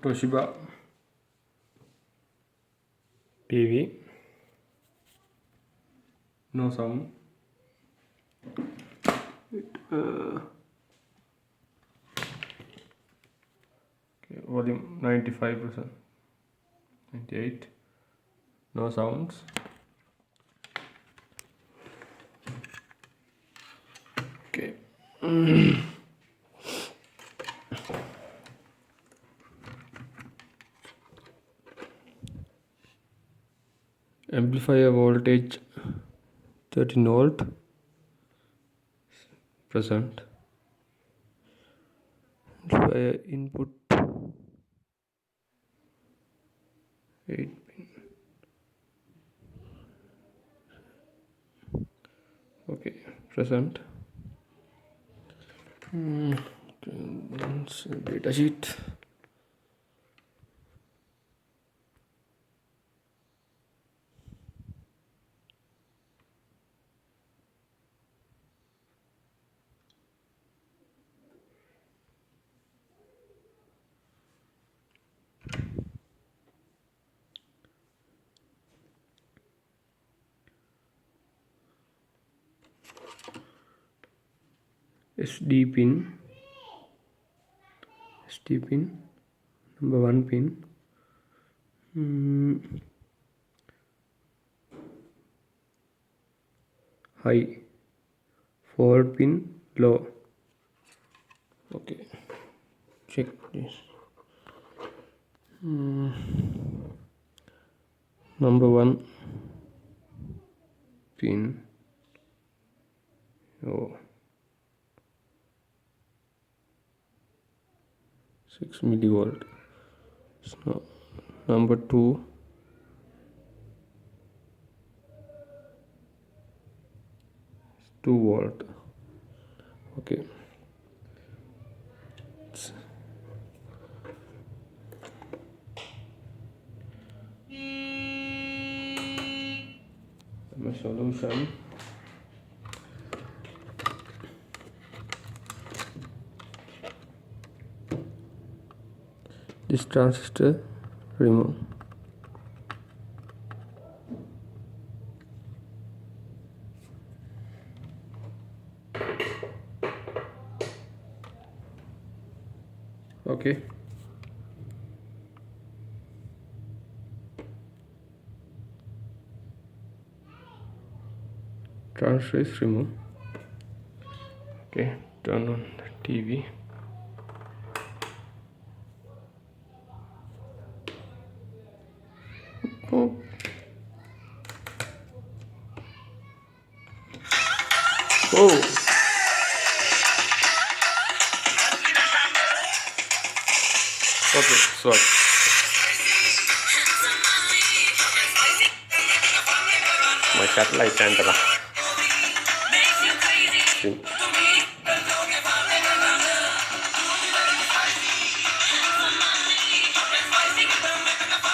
Toshiba TV, no sound. Okay, volume 95%, 98, no sounds. Okay. Amplifier voltage 13 volt present. Amplifier input 8 pin. Okay, present. Data sheet. SD pin, number 1 pin, high, 4 pin, low. Okay, check this. Number 1 pin, 6 millivolt. So, number 2 2 volt. Okay, my solution. This transistor remove. Okay, transistor is removed. Okay, turn on the TV. Oh. Oh. Okay, so my satellite antenna.